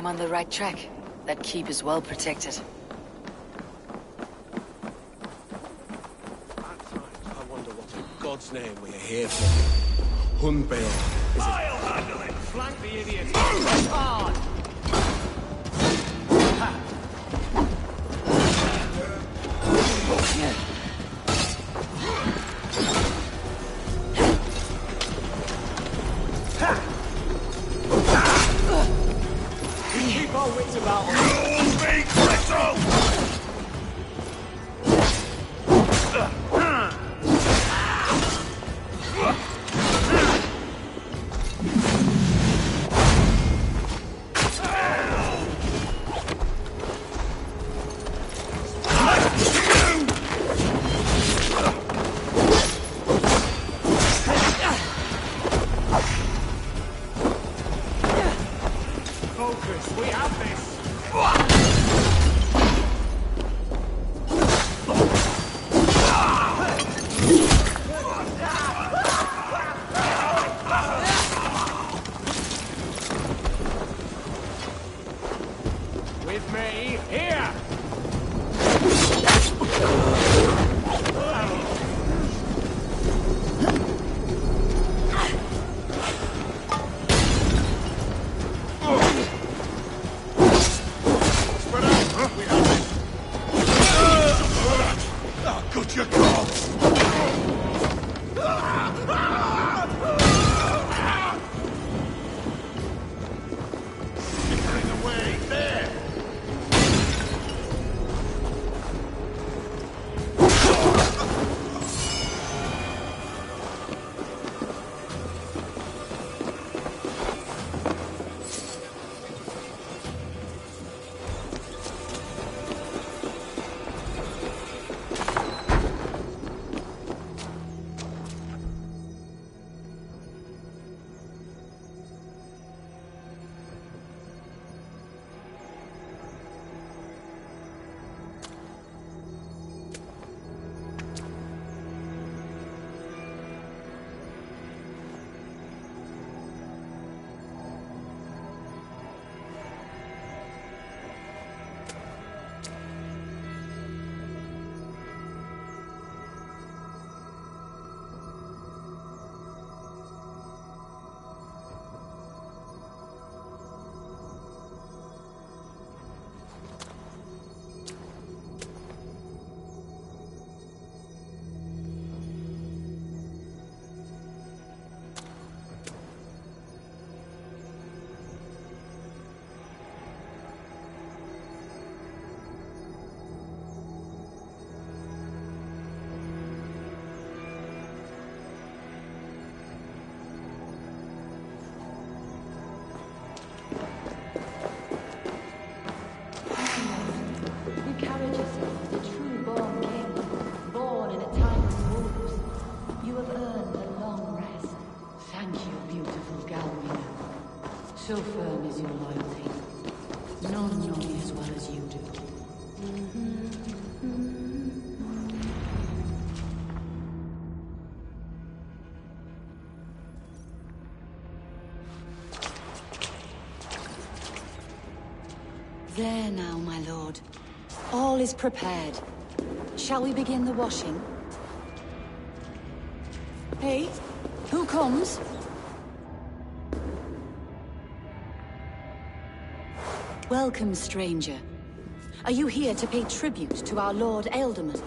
I'm on the right track. That keep is well protected. At times, I wonder what in God's name we are here for. Hunbale. I'll handle it! Flank the idiot! Press hard! We keep our wits about us. You'll be crystal! Focus, we have this! With me, here! Spread out! We have it! Ah, good you got! Snickering away, there! You carried yourself as a true-born king, born in a time of wolves. You have earned a long rest. Thank you, beautiful Galmina. So firm is your loyalty. None know me as well as you do. There now, my lord. All is prepared. Shall we begin the washing? Hey, who comes? Welcome, stranger. Are you here to pay tribute to our Lord Ealdorman?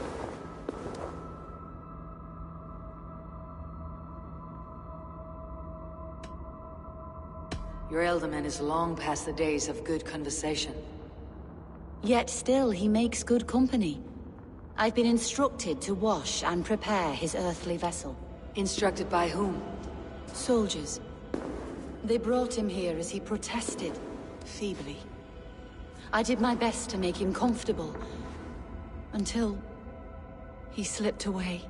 Your Ealdorman is long past the days of good conversation. Yet still he makes good company. I've been instructed to wash and prepare his earthly vessel. Instructed by whom? Soldiers. They brought him here as he protested, feebly. I did my best to make him comfortable, until he slipped away.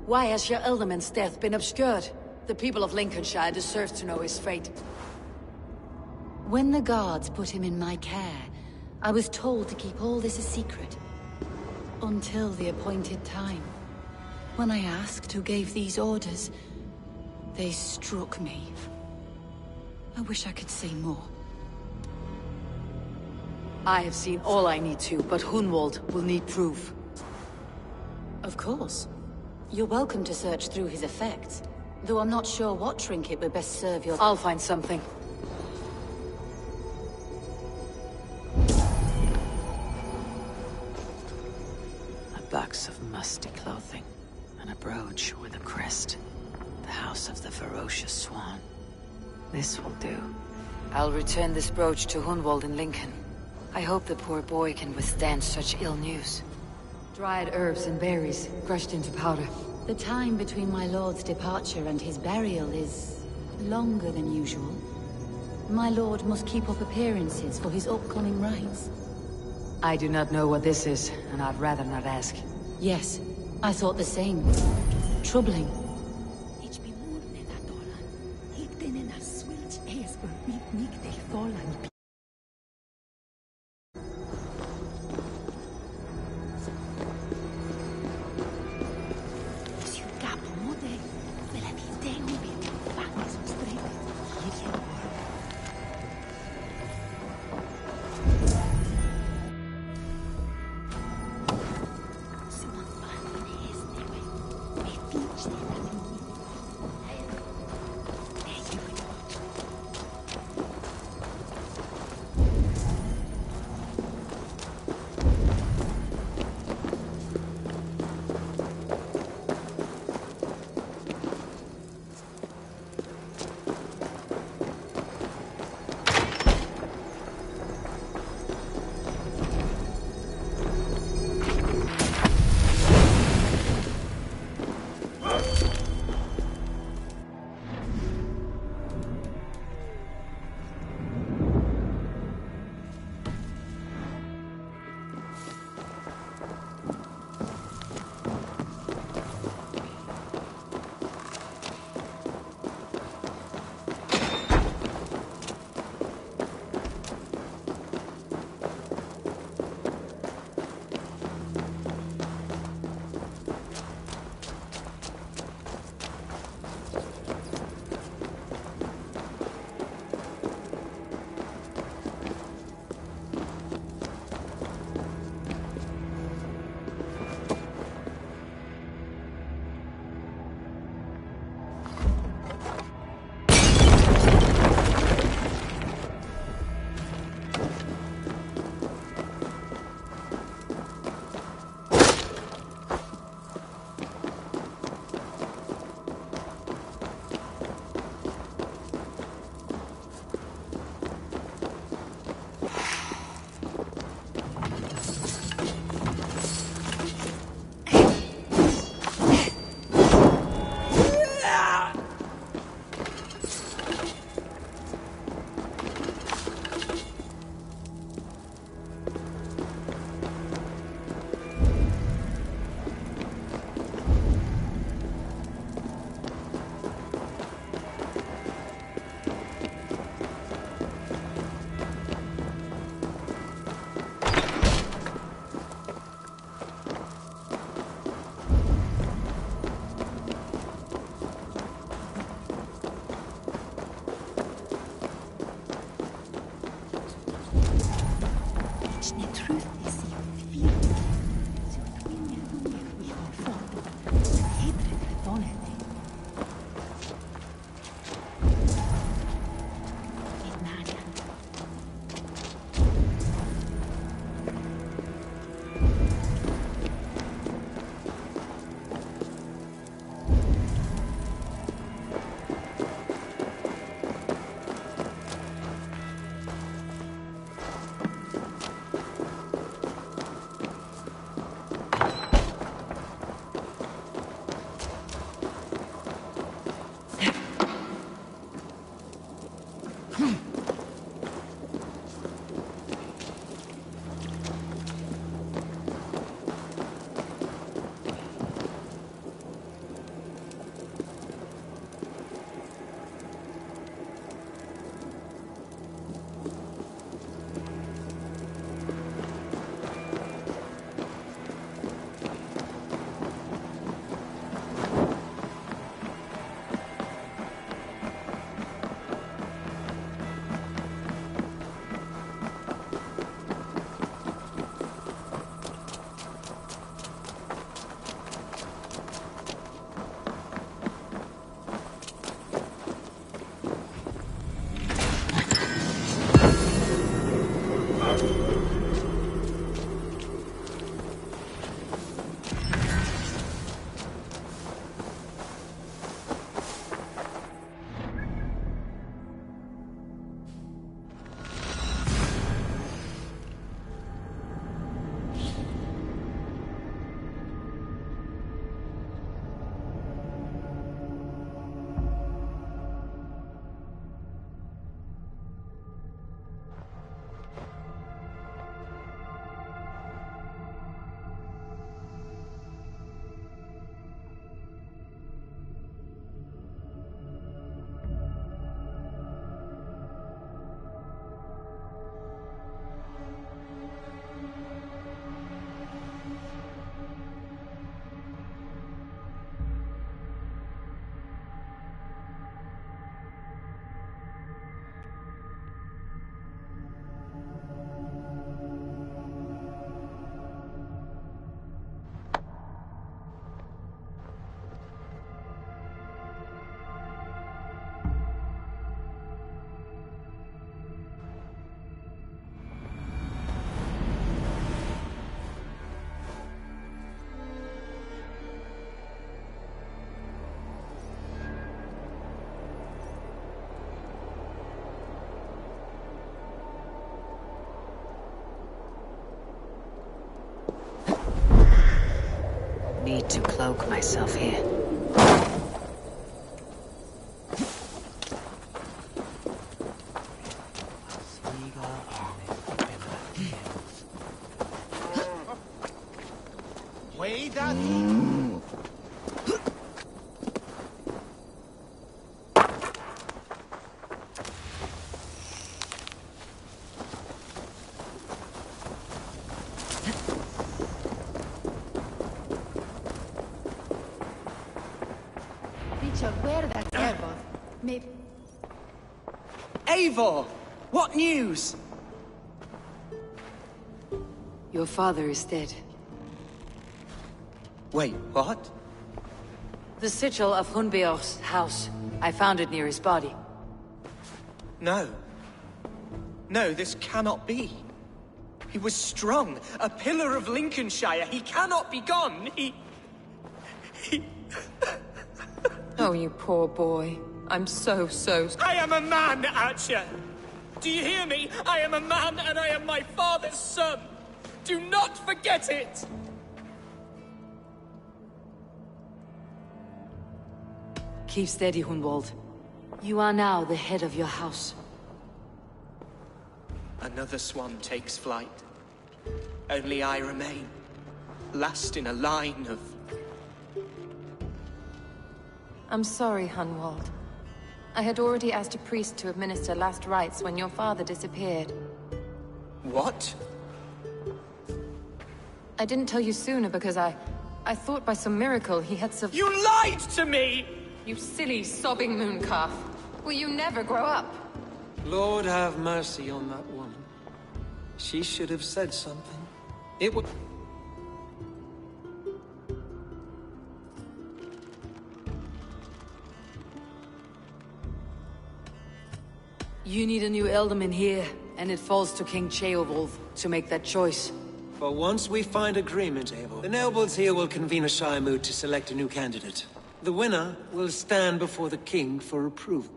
Why has your Ealdorman's death been obscured? The people of Lincolnshire deserve to know his fate. When the guards put him in my care, I was told to keep all this a secret. Until the appointed time. When I asked who gave these orders, They struck me. I wish I could say more. I have seen all I need to, but Hunwald will need proof. Of course. You're welcome to search through his effects, though I'm not sure what trinket would best serve your— I'll find something. A box of musty clothing, and a brooch with a crest. The House of the Ferocious Swan. This will do. I'll return this brooch to Hunwald in Lincoln. I hope the poor boy can withstand such ill news. Dried herbs and berries, crushed into powder. The time between my lord's departure and his burial is longer than usual. My lord must keep up appearances for his upcoming rites. I do not know what this is, and I'd rather not ask. Yes, I thought the same. Troubling. need to cloak myself here. Way that. Richard, where that Eivor? Maybe... Eivor! What news? Your father is dead. Wait, what? The sigil of Hunbeor's house. I found it near his body. No. No, this cannot be. He was strong, a pillar of Lincolnshire. He cannot be gone. He... Oh, you poor boy. I'm so... I am a man, Archer! Do you hear me? I am a man and I am my father's son! Do not forget it! Keep steady, Hunwald. You are now the head of your house. Another swan takes flight. Only I remain. Last in a line of... I'm sorry, Hunwald. I had already asked a priest to administer last rites when your father disappeared. What? I didn't tell you sooner because I thought by some miracle he had You lied to me! You silly, sobbing mooncalf. Will you never grow up? Lord have mercy on that woman. She should have said something. It would... You need a new Elderman here, and it falls to King Ceolwulf to make that choice. But once we find agreement, Eivor, the nobles here will convene a Shire moot to select a new candidate. The winner will stand before the king for approval.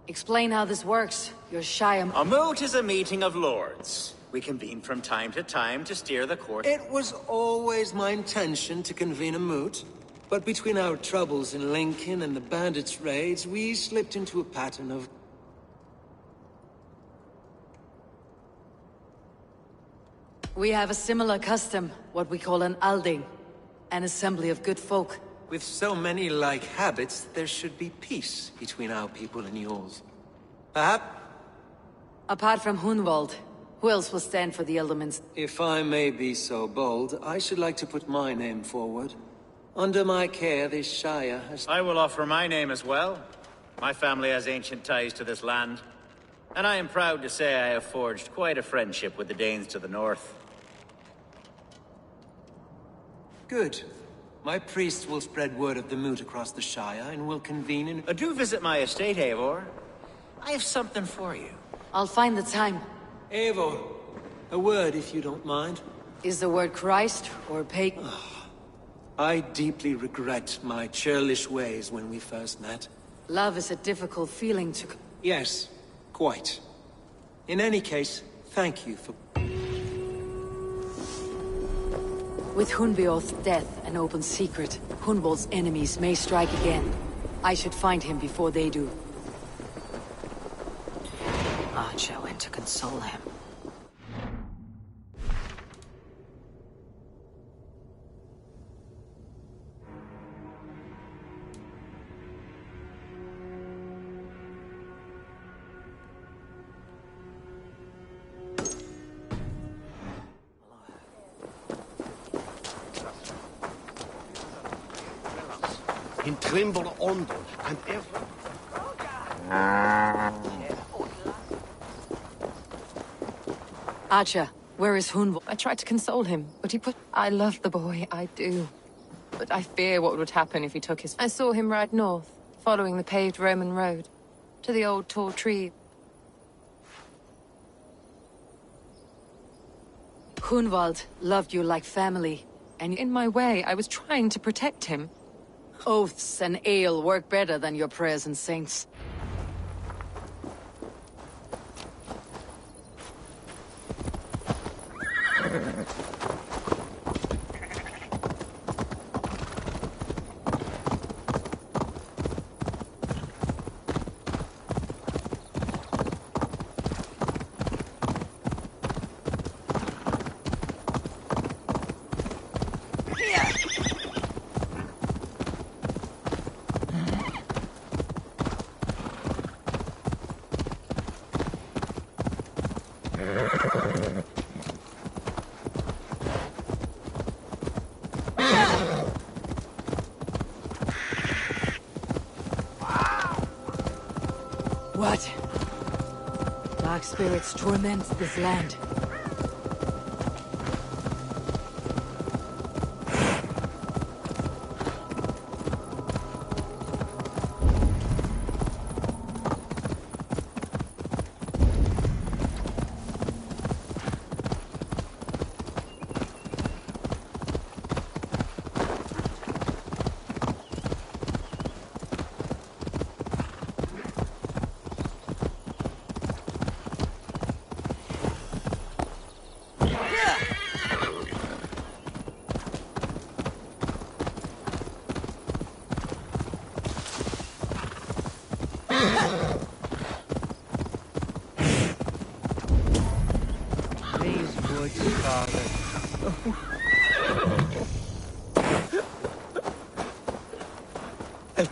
Explain how this works. Your Shire... A moot is a meeting of lords. We convene from time to time to steer the course. It was always my intention to convene a moot, but between our troubles in Lincoln and the bandits' raids, we slipped into a pattern of... We have a similar custom, what we call an Alding. An assembly of good folk. With so many like habits, there should be peace between our people and yours. Perhaps? Apart from Hunwald, who else will stand for the Eldermans? If I may be so bold, I should like to put my name forward. Under my care, this Shire has... I will offer my name as well. My family has ancient ties to this land. And I am proud to say I have forged quite a friendship with the Danes to the north. Good. My priest will spread word of the moot across the Shire, and will convene in... Do visit my estate, Eivor. I have something for you. I'll find the time. Eivor, a word if you don't mind. Is the word Christ or pagan? I deeply regret my churlish ways when we first met. Love is a difficult feeling to... Yes, quite. In any case, thank you for... With Hunbeor's death an open secret, Hunwald's enemies may strike again. I should find him before they do. Archer went to console him. In Trimble Ondel and every... Archer, where is Hunwald? I tried to console him, but he put... I love the boy, I do. But I fear what would happen if he took his... I saw him ride north, following the paved Roman road, to the old tall tree. Hunwald loved you like family, and In my way, I was trying to protect him. oaths and ale work better than your prayers and saints. spirits torment this land.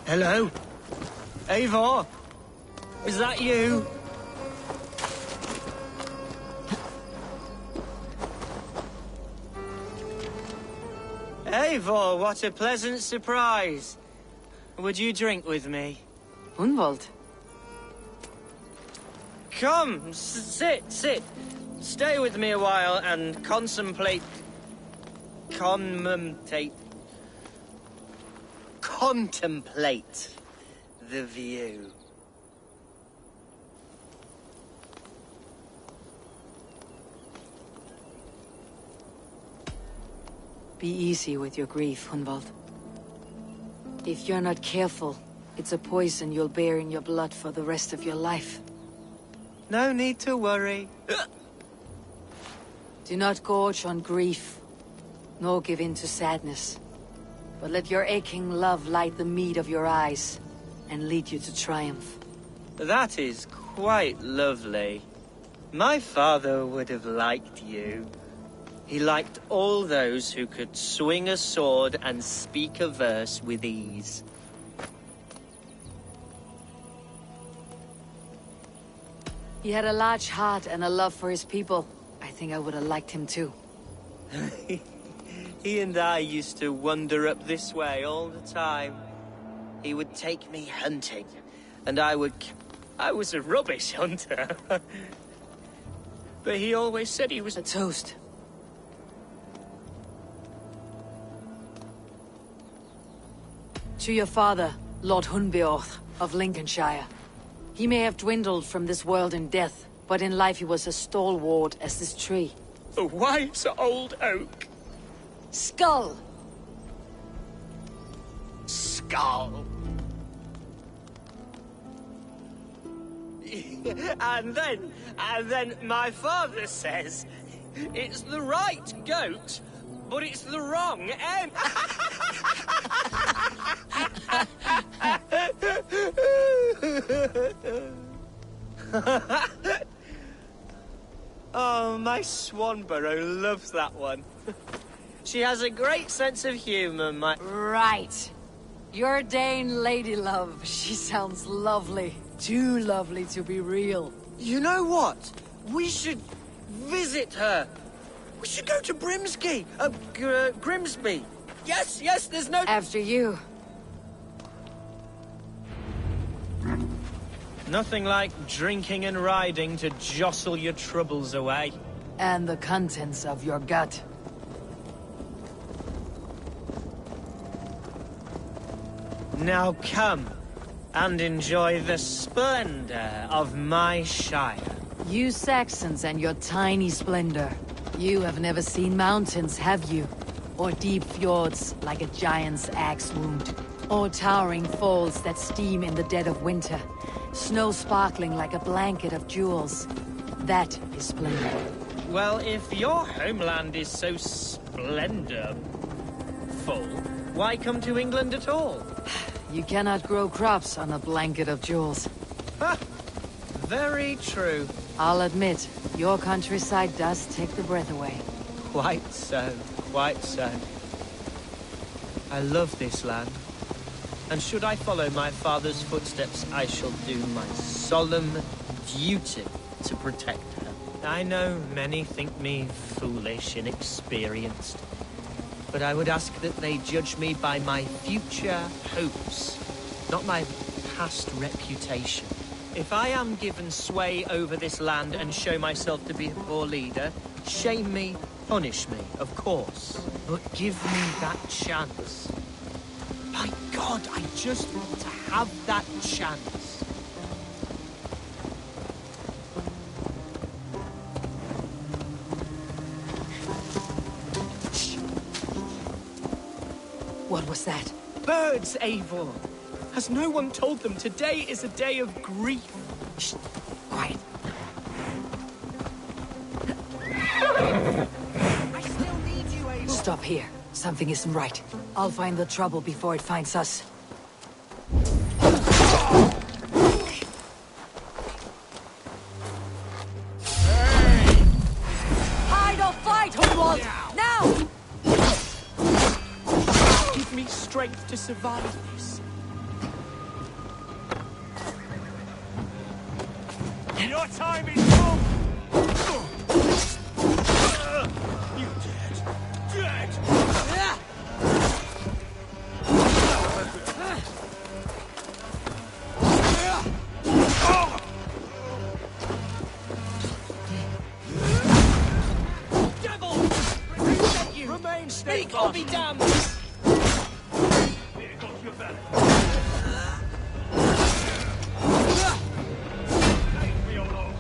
Hello? Eivor? Is that you? Eivor, what a pleasant surprise. Would you drink with me? Hunwald? Come, sit. Stay with me a while and contemplate the view. Be easy with your grief, Hunwald. If you're not careful, it's a poison you'll bear in your blood for the rest of your life. No need to worry. Do not gorge on grief, nor give in to sadness. But let your aching love light the mead of your eyes, and lead you to triumph. That is quite lovely. My father would have liked you. He liked all those who could swing a sword and speak a verse with ease. He had a large heart and a love for his people. I think I would have liked him too. He and I used to wander up this way all the time. He would take me hunting, and I was a rubbish hunter. But he always said he was a toast. To your father, Lord Hunbeorth of Lincolnshire. He may have dwindled from this world in death, but in life he was as stalwart as this tree. A wise old oak. Skull! Skull. And then my father says, it's the right goat, but it's the wrong end. Oh, my Swanborough loves that one. She has a great sense of humor, my... Right. Your Dane lady love. She sounds lovely. Too lovely to be real. You know what? We should visit her. We should go to Grimsby. Grimsby. Yes, there's no... After you. Nothing like drinking and riding to jostle your troubles away. And the contents of your gut. Now come and enjoy the splendor of my shire. You Saxons and your tiny splendor. You have never seen mountains, have you? Or deep fjords like a giant's axe wound. Or towering falls that steam in the dead of winter. Snow sparkling like a blanket of jewels. That is splendor. Well, if your homeland is so splendorful, why come to England at all? You cannot grow crops on a blanket of jewels. Ha! Very true. I'll admit, your countryside does take the breath away. Quite so, quite so. I love this land. And should I follow my father's footsteps, I shall do my solemn duty to protect her. I know many think me foolish, inexperienced. But I would ask that they judge me by my future hopes, not my past reputation. If I am given sway over this land and show myself to be a poor leader, shame me, punish me, of course. But give me that chance. My God, I just want to have that chance. What was that? Birds, Eivor! Has no one told them today is a day of grief? Shh. Quiet. I still need you, Eivor! Stop here. Something isn't right. I'll find the trouble before it finds us. Hide or fight, Hunwald! Now! Give me strength to survive this. Your time is come! You dead! Dead! Devil! Reset you! Remain Speak steadfast! or be damned! Here goes your belly. Leave me alone.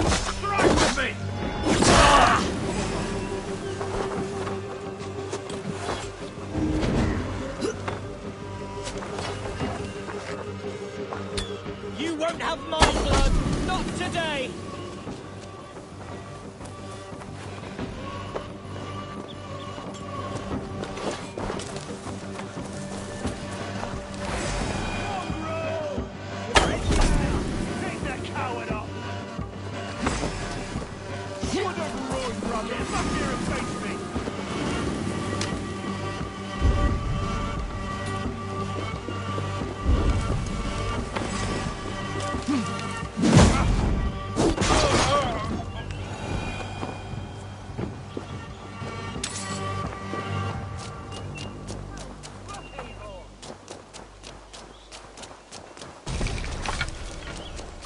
Strike with me! You won't have my blood! Not today! Take that coward up! What a ruin, brother! Get back here and face me!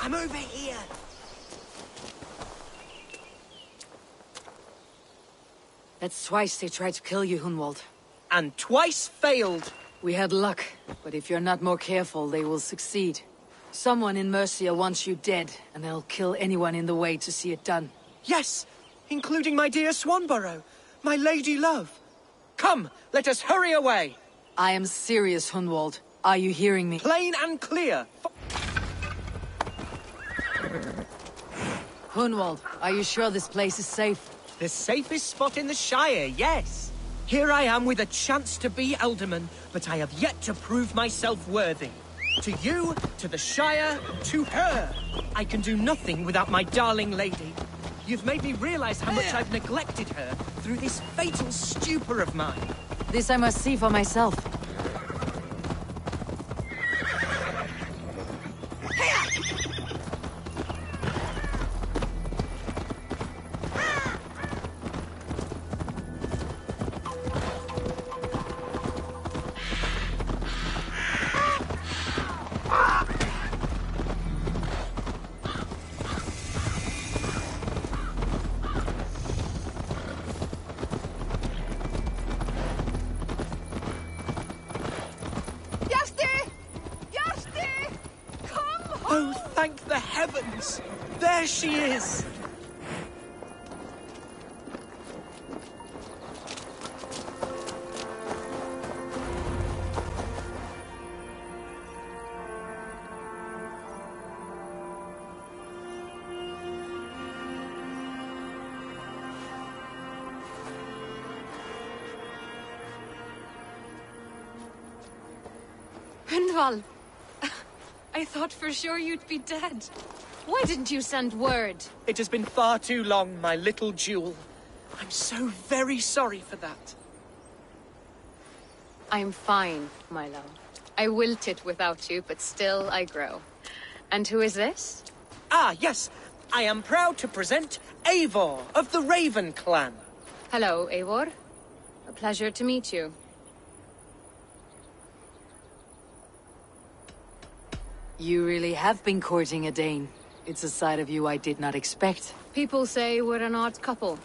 I'm over here! That's twice they tried to kill you, Hunwald. And twice failed! We had luck, but if you're not more careful, they will succeed. Someone in Mercia wants you dead, and they'll kill anyone in the way to see it done. Yes! Including my dear Swanborough, my lady love. Come, let us hurry away! I am serious, Hunwald. Are you hearing me? Plain and clear! Hunwald, are you sure this place is safe? The safest spot in the Shire, yes! Here I am with a chance to be Alderman, but I have yet to prove myself worthy. To you, to the Shire, to her! I can do nothing without my darling lady. You've made me realize how much I've neglected her through this fatal stupor of mine. This I must see for myself. Oh, thank the heavens! There she is! Gunvald! I thought for sure you'd be dead. Why didn't you send word? It has been far too long, my little jewel. I'm so very sorry for that. I'm fine, my love. I wilted without you, but still I grow. And who is this? Ah, yes. I am proud to present Eivor of the Raven clan. Hello, Eivor. A pleasure to meet you. You really have been courting a Dane. It's a side of you I did not expect. People say we're an odd couple.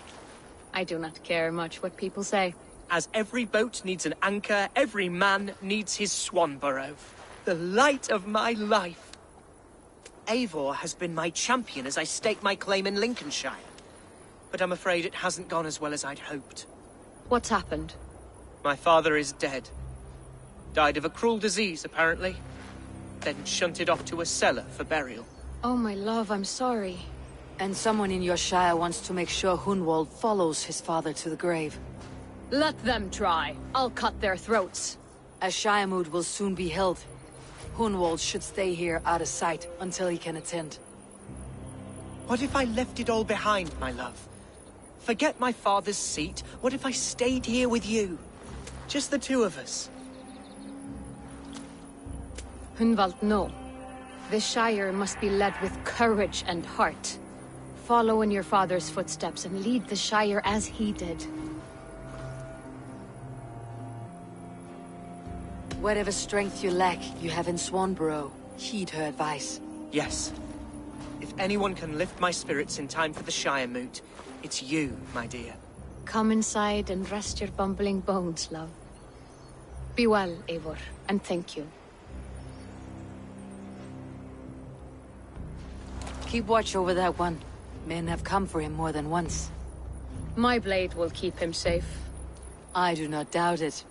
I do not care much what people say. As every boat needs an anchor, every man needs his Swanborough. The light of my life. Eivor has been my champion as I stake my claim in Lincolnshire. But I'm afraid it hasn't gone as well as I'd hoped. What's happened? My father is dead. Died of a cruel disease, apparently. Then shunted off to a cellar for burial. Oh, my love, I'm sorry. And someone in your shire wants to make sure Hunwald follows his father to the grave. Let them try. I'll cut their throats. A shire moot will soon be held. Hunwald should stay here out of sight until he can attend. What if I left it all behind, my love? Forget my father's seat. What if I stayed here with you? Just the two of us. Hunwald, no. The Shire must be led with courage and heart. Follow in your father's footsteps and lead the Shire as he did. Whatever strength you lack, you have in Swanborough. Heed her advice. Yes. If anyone can lift my spirits in time for the Shire moot, it's you, my dear. Come inside and rest your bumbling bones, love. Be well, Eivor, and thank you. Keep watch over that one. Men have come for him more than once. My blade will keep him safe. I do not doubt it.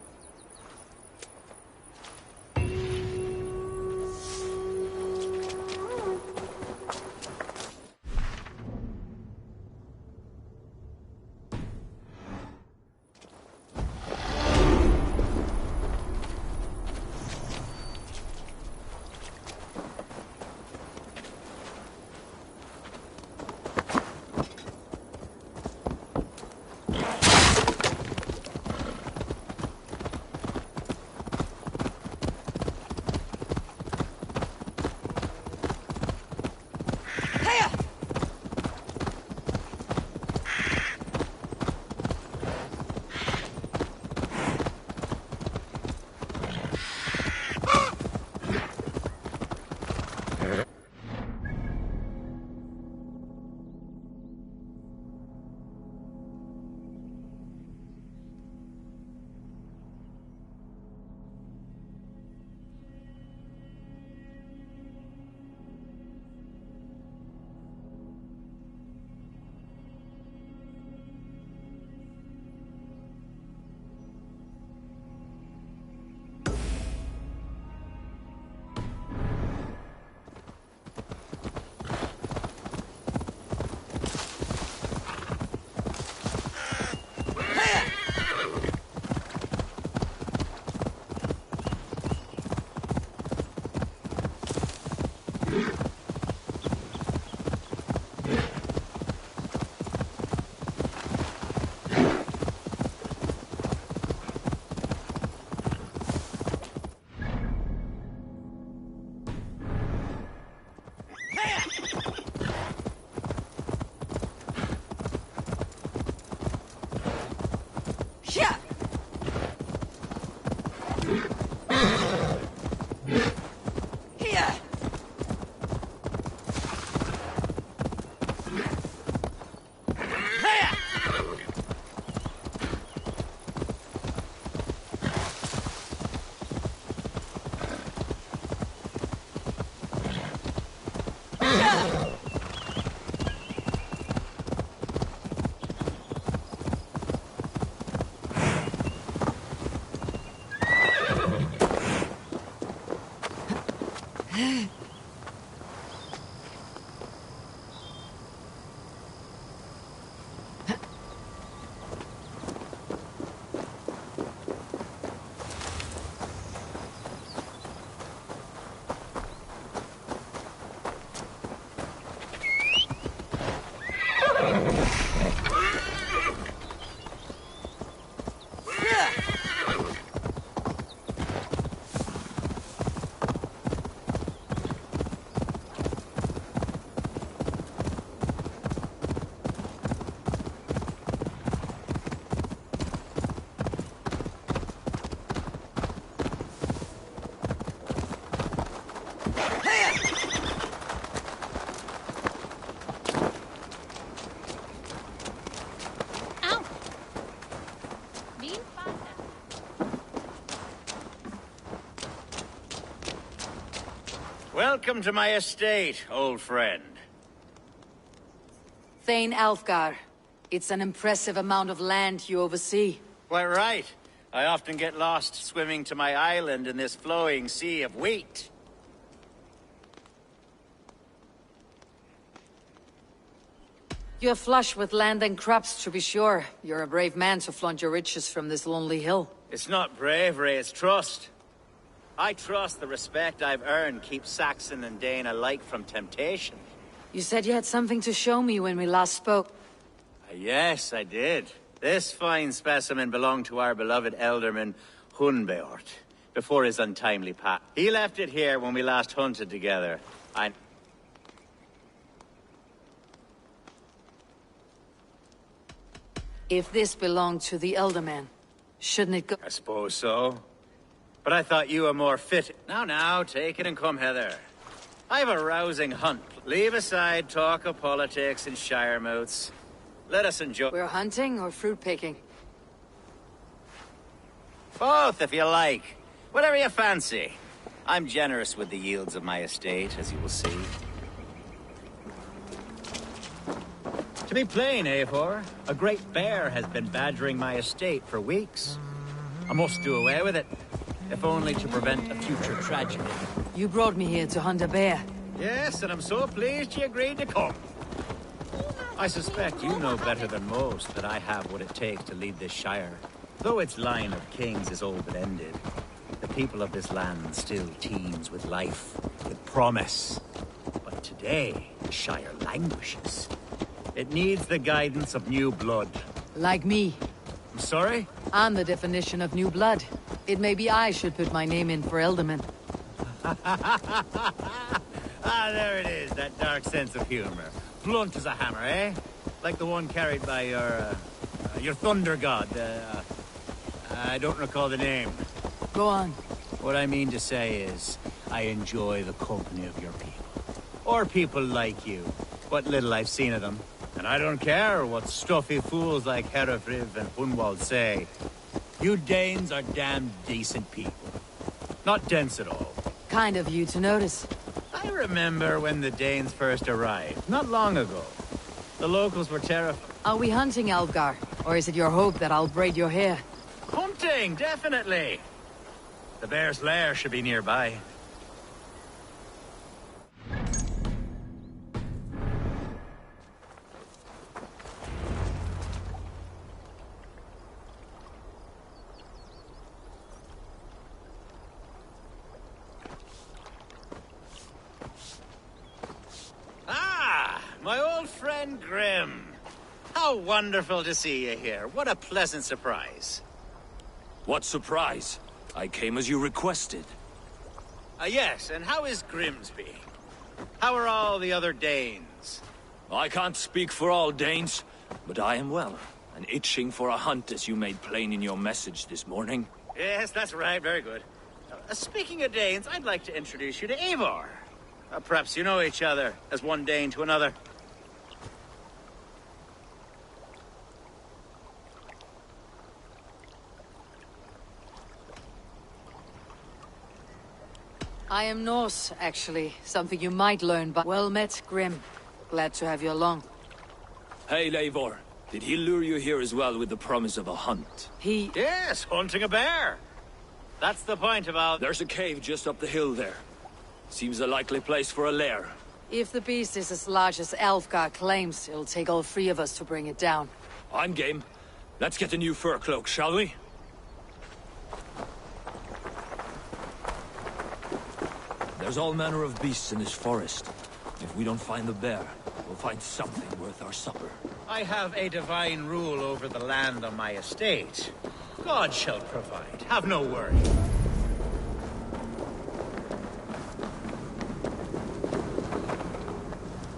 Welcome to my estate, old friend. Thane Alfgar. It's an impressive amount of land you oversee. Quite right. I often get lost swimming to my island in this flowing sea of wheat. You're flush with land and crops, to be sure. You're a brave man to flaunt your riches from this lonely hill. It's not bravery, it's trust. I trust the respect I've earned keeps Saxon and Dane alike from temptation. You said you had something to show me when we last spoke. Yes, I did. This fine specimen belonged to our beloved Elderman Hunbeort, before his untimely pass. He left it here when we last hunted together. If this belonged to the Elderman, shouldn't it go— I suppose so. But I thought you were more fit. Now, take it and come hither. I have a rousing hunt. Leave aside talk of politics and shiremouths. Let us enjoy— We're hunting or fruit picking? Both, if you like. Whatever you fancy. I'm generous with the yields of my estate, as you will see. To be plain, Eivor, a great bear has been badgering my estate for weeks. I must do away with it, if only to prevent a future tragedy. You brought me here to hunt a bear. Yes, and I'm so pleased you agreed to come. I suspect you know better than most that I have what it takes to lead this shire. Though its line of kings is all but ended, the people of this land still teems with life, with promise. But today, the shire languishes. It needs the guidance of new blood. Like me. I'm sorry? I'm the definition of new blood. It may be I should put my name in for Elderman. There it is, that dark sense of humor. Blunt as a hammer, eh? Like the one carried by your thunder god. I don't recall the name. Go on. What I mean to say is, I enjoy the company of your people. Or people like you. What little I've seen of them. And I don't care what stuffy fools like Herefriv and Hunwald say. You Danes are damn decent people. Not dense at all. Kind of you to notice. I remember when the Danes first arrived, not long ago. The locals were terrified. Are we hunting, Alfgar? Or is it your hope that I'll braid your hair? Hunting, definitely! The bear's lair should be nearby. My old friend Grim. How wonderful to see you here. What a pleasant surprise. What surprise? I came as you requested. Yes, and how is Grimsby? How are all the other Danes? I can't speak for all Danes, but I am well, and itching for a hunt as you made plain in your message this morning. Yes, that's right. Very good. Speaking of Danes, I'd like to introduce you to Eivor. Perhaps you know each other, as one Dane to another. I am Norse, actually. Something you might learn, but well met, Grim. Glad to have you along. Hey, Eivor. Did he lure you here as well with the promise of a hunt? Yes, hunting a bear. That's the point about— There's a cave just up the hill there. Seems a likely place for a lair. If the beast is as large as Alfgar claims, it'll take all three of us to bring it down. I'm game. Let's get a new fur cloak, shall we? There's all manner of beasts in this forest. If we don't find the bear, we'll find something worth our supper. I have a divine rule over the land on my estate. God shall provide. Have no worry.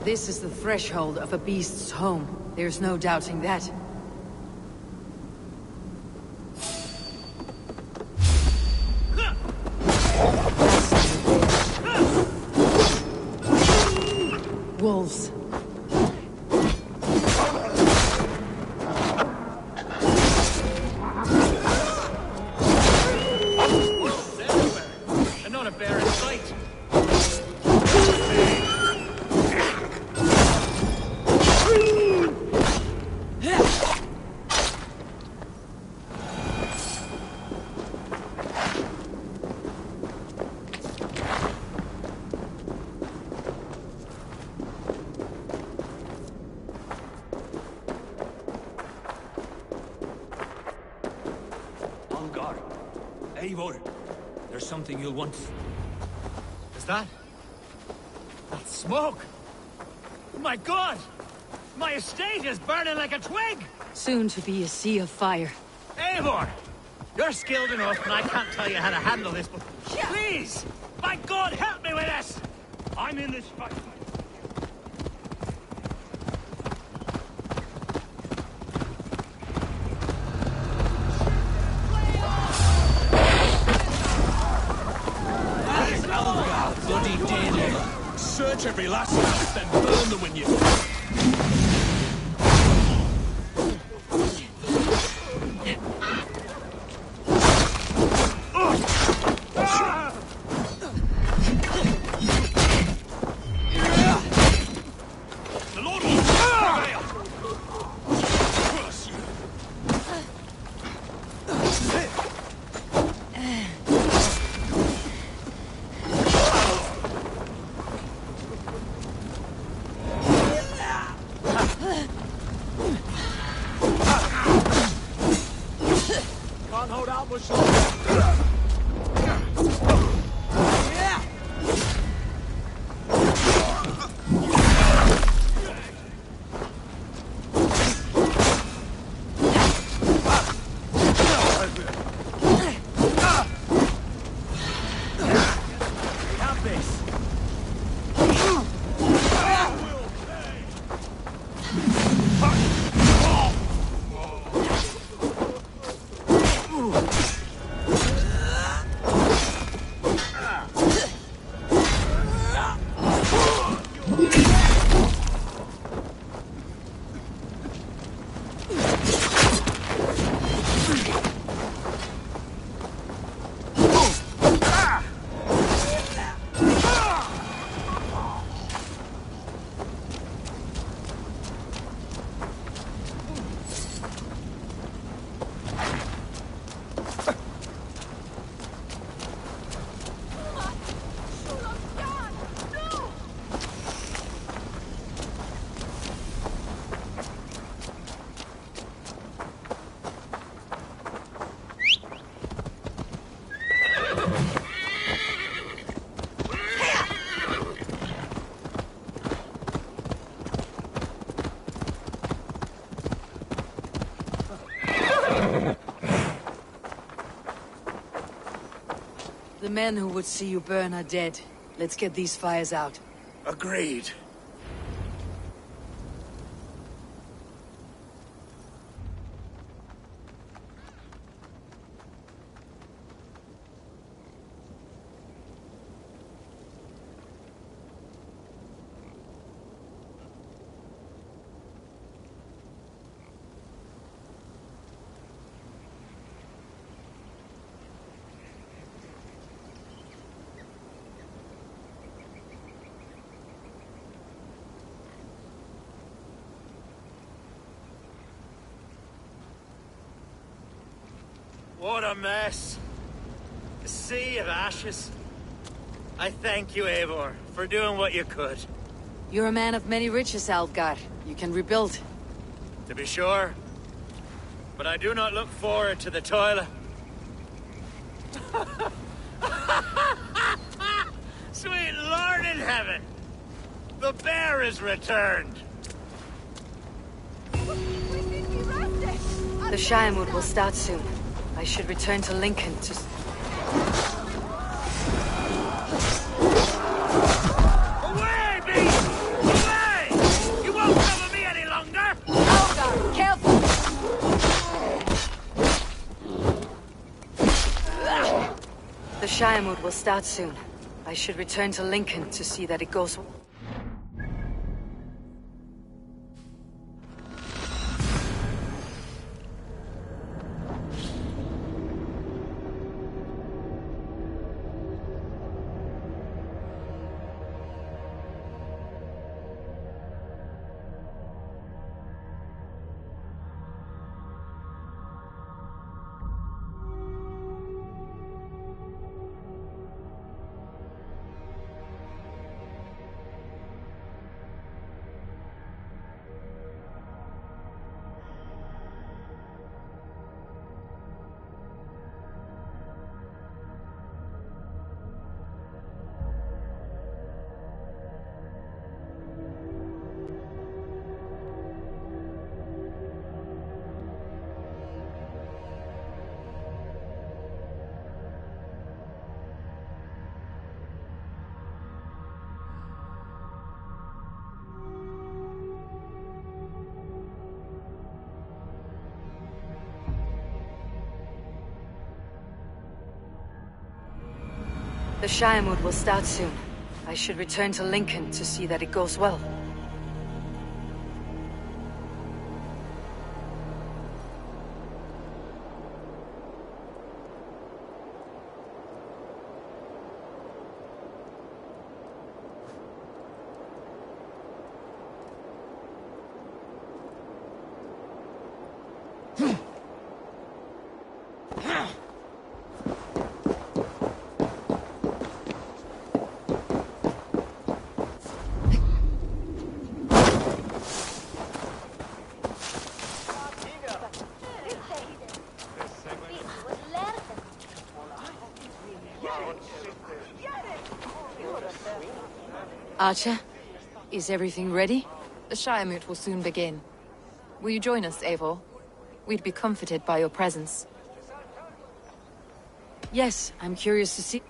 This is the threshold of a beast's home. There's no doubting that. Wolves. Wolves everywhere, and not a bear in sight. Algar. Eivor, there's something you'll want. Is that? That smoke! Oh my god! My estate is burning like a twig! Soon to be a sea of fire. Eivor! You're skilled enough, and I can't tell you how to handle this, but please! By God, help me with this! I'm in this fight. Bloody dead. Search every last house, then burn them when you... The Lord will prevail. Curse you. Can't hold out much longer. We have this. The men who would see you burn are dead. Let's get these fires out. Agreed. What a mess. A sea of ashes. I thank you, Eivor, for doing what you could. You're a man of many riches, Algar. You can rebuild. To be sure. But I do not look forward to the toil. Sweet Lord in heaven! The bear is returned! The Shiremood will start soon. I should return to Lincoln to... Away, beast! Away! You won't cover me any longer! Algar, careful! The Shiremood will start soon. I should return to Lincoln to see that it goes... The Shire Mood will start soon. I should return to Lincoln to see that it goes well. Archer, is everything ready? The Shire Moot will soon begin. Will you join us, Eivor? We'd be comforted by your presence. Yes, I'm curious to see.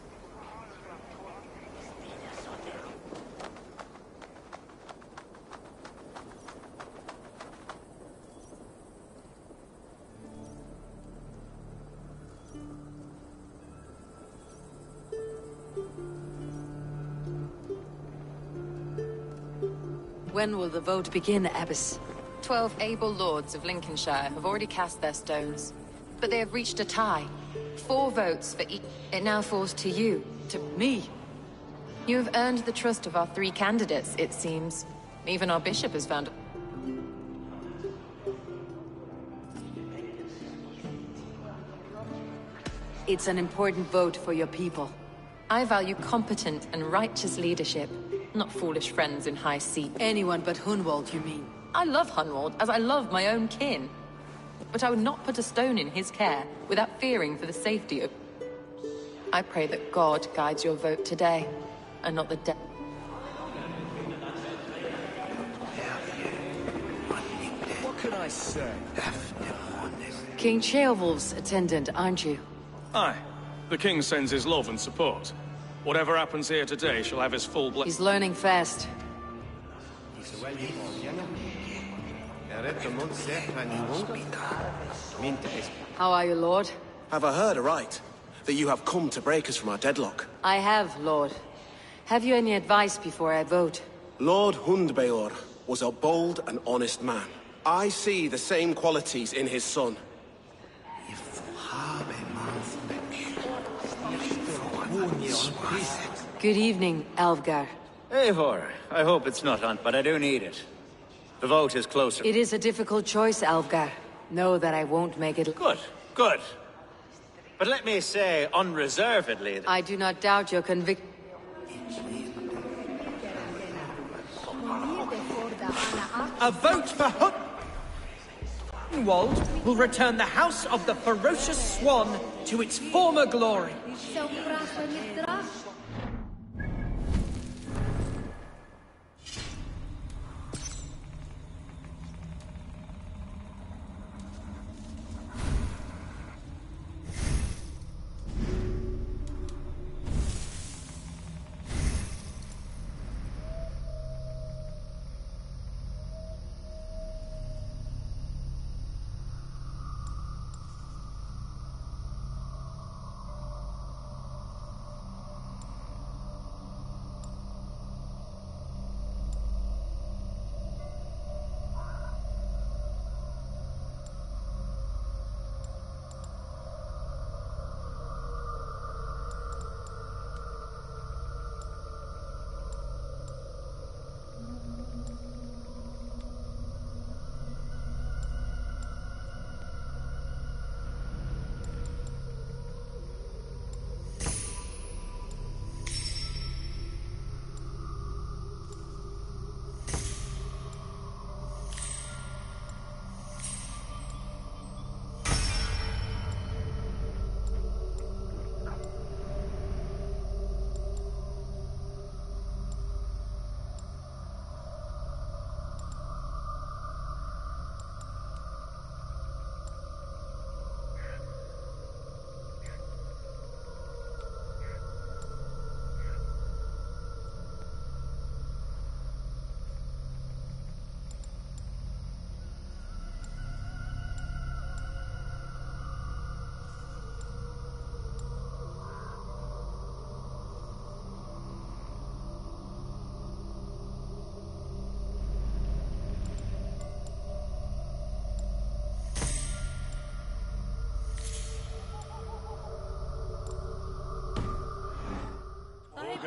When will the vote begin, Abbess? 12 able lords of Lincolnshire have already cast their stones, but they have reached a tie. 4 votes for each. It now falls to you. To me? You have earned the trust of our 3 candidates, it seems. Even our bishop has found... It's an important vote for your people. I value competent and righteous leadership, not foolish friends in high seat. Anyone but Hunwald, you mean? I love Hunwald as I love my own kin. But I would not put a stone in his care without fearing for the safety of... I pray that God guides your vote today, and not the devil. What can I say? King Ceolwulf's attendant, aren't you? Aye. The king sends his love and support. Whatever happens here today shall have his full blessing. He's learning fast. How are you, Lord? Have I heard aright? That you have come to break us from our deadlock? I have, Lord. Have you any advice before I vote? Lord Hundbeor was a bold and honest man. I see the same qualities in his son. Good evening, Alvgar. Eivor, I hope it's not hunt, but I do need it. The vote is closer. It is a difficult choice, Alvgar. Know that I won't make it... Good, good. But let me say unreservedly that... I do not doubt your conviction. A vote for Hunwald will return the House of the Ferocious Swan to its former glory.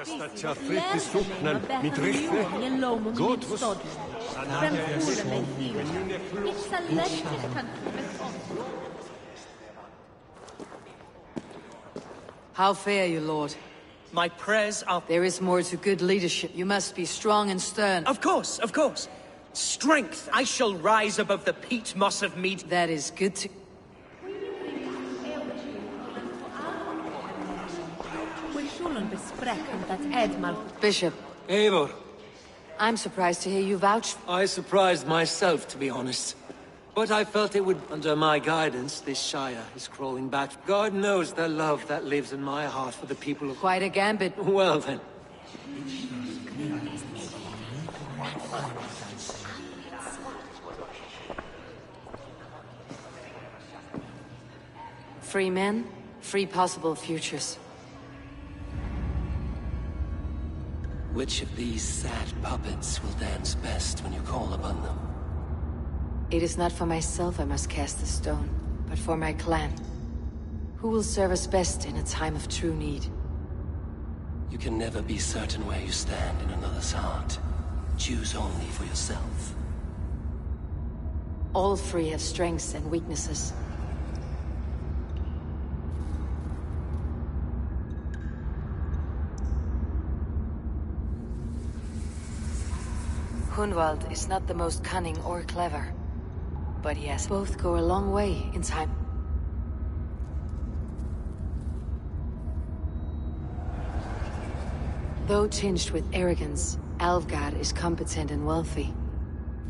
Sta fritti suknan mit rikne. God was How fare you, Lord? My prayers are... There is more to good leadership. You must be strong and stern. Of course, of course. Strength! I shall rise above the peat moss of mead. That is good to... Bishop. Eivor. I'm surprised to hear you vouch... I surprised myself, to be honest. But I felt it would... Under my guidance, this Shire is crawling back. God knows the love that lives in my heart for the people of... Quite a gambit. Well, then. Free men, free possible futures. Which of these sad puppets will dance best when you call upon them? It is not for myself I must cast the stone, but for my clan. Who will serve us best in a time of true need? You can never be certain where you stand in another's heart. Choose only for yourself. All three have strengths and weaknesses. Hunwald is not the most cunning or clever, but yes, both go a long way in time. Though tinged with arrogance, Alvgard is competent and wealthy.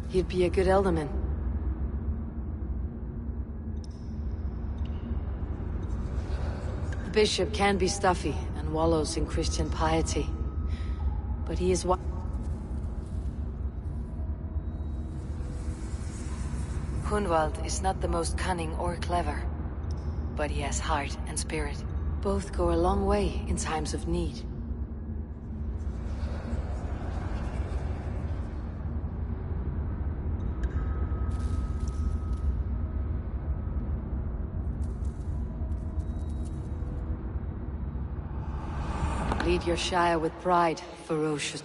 He'd be a good alderman. The bishop can be stuffy and wallows in Christian piety, but he is what... Hunwald is not the most cunning or clever, but he has heart and spirit. Both go a long way in times of need. Lead your Shire with pride, ferocious.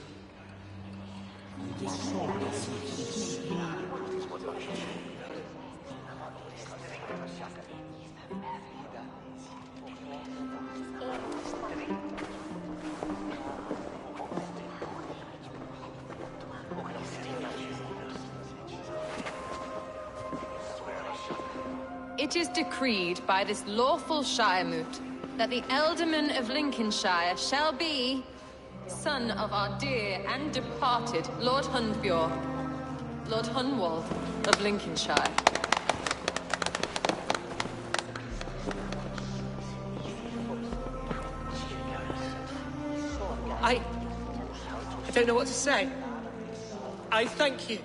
It is decreed by this lawful Shiremoot that the Alderman of Lincolnshire shall be son of our dear and departed Lord Hundbjorn, Lord Hunwald of Lincolnshire. I don't know what to say. I thank you.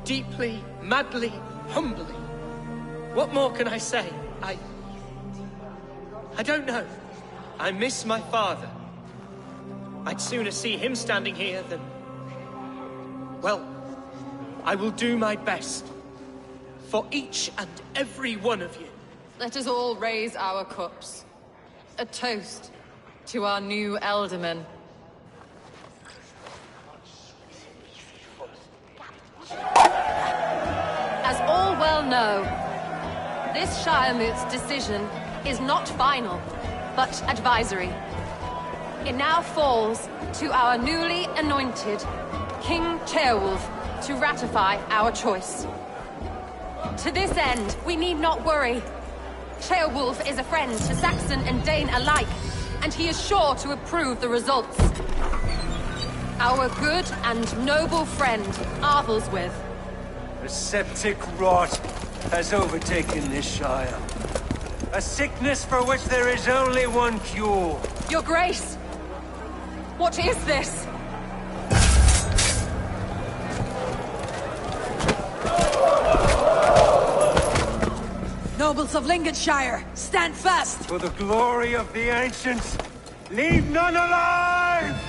Deeply, madly, humbly. What more can I say? I don't know. I miss my father. I'd sooner see him standing here than... Well, I will do my best. For each and every one of you. Let us all raise our cups. A toast to our new Alderman. As all well know, this Shiremoot's decision is not final, but advisory. It now falls to our newly anointed King Ceolwulf to ratify our choice. To this end, we need not worry. Ceolwulf is a friend to Saxon and Dane alike, and he is sure to approve the results. Our good and noble friend, Arthelswith. A septic rot has overtaken this Shire. A sickness for which there is only one cure. Your Grace! What is this? Nobles of Lincolnshire, stand fast! For the glory of the ancients, leave none alive!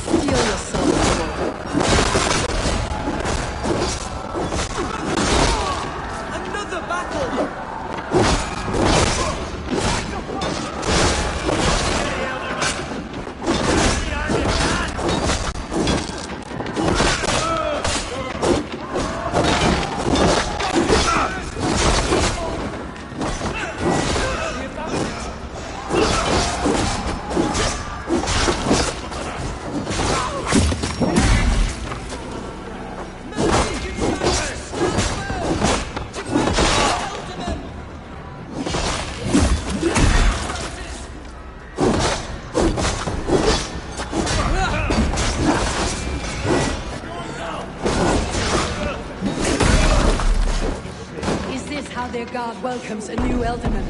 Steel yourself. God welcomes a new Elderman.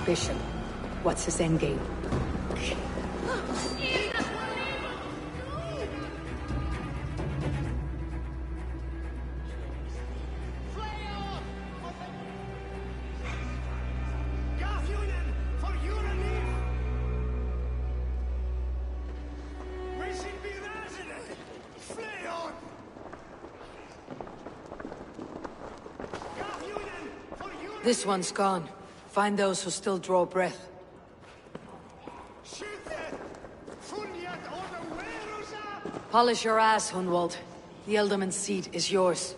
Bishop. What's his endgame? This one's gone. Find those who still draw breath. Polish your ass, Hunwald. The Elderman's seat is yours.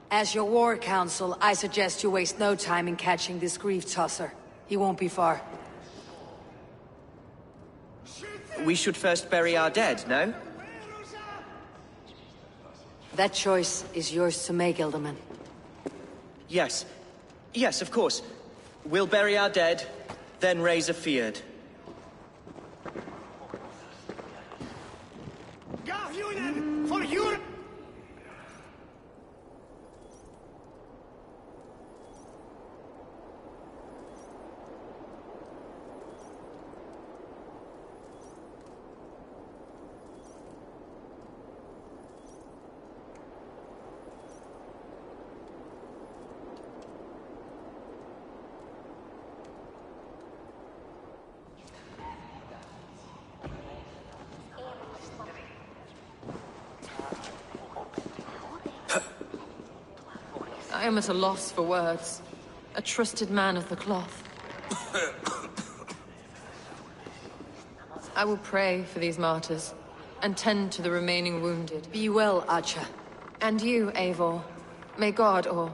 As your war council, I suggest you waste no time in catching this grief tosser. He won't be far. We should first bury our dead, no? That choice is yours to make, Elderman. Yes. Yes, of course. We'll bury our dead, then raise a feared. For you! I am at a loss for words. A trusted man of the cloth. I will pray for these martyrs, and tend to the remaining wounded. Be well, Archer. And you, Eivor. May God, or...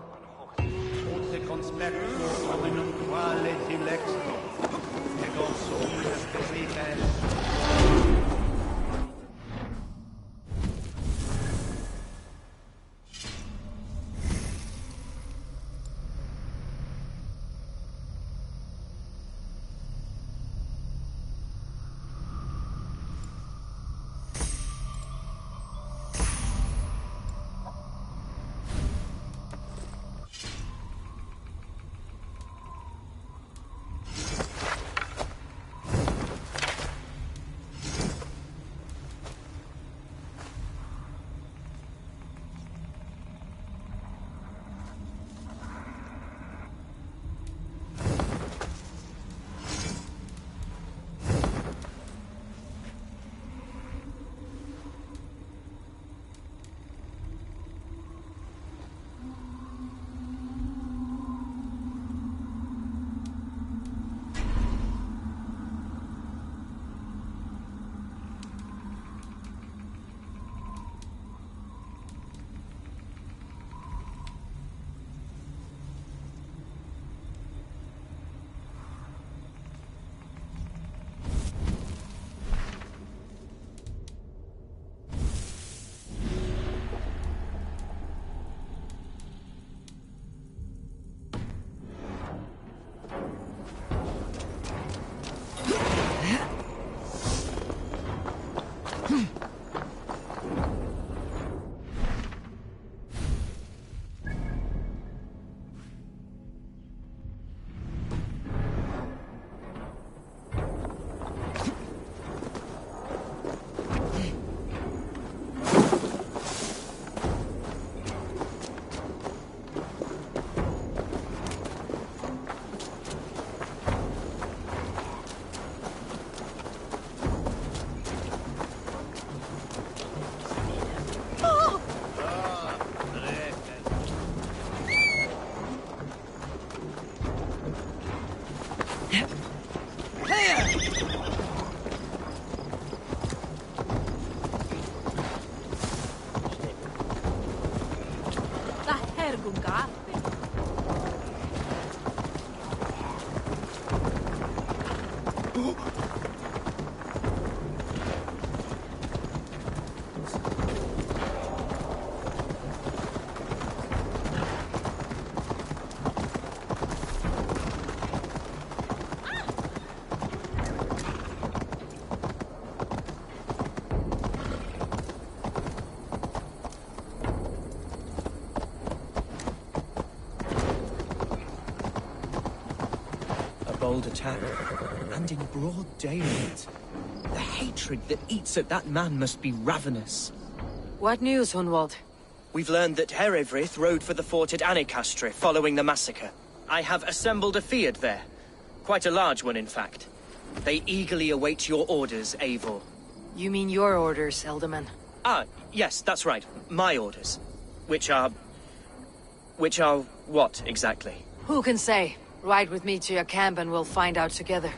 Bold attack, and in broad daylight. The hatred that eats at that man must be ravenous. What news, Hunwald? We've learned that Herefrith rode for the fort at Annikastre following the massacre. I have assembled a field there. Quite a large one, in fact. They eagerly await your orders, Eivor. You mean your orders, Elderman? Ah, yes, that's right. My orders. Which are what, exactly? Who can say? Ride with me to your camp and we'll find out together.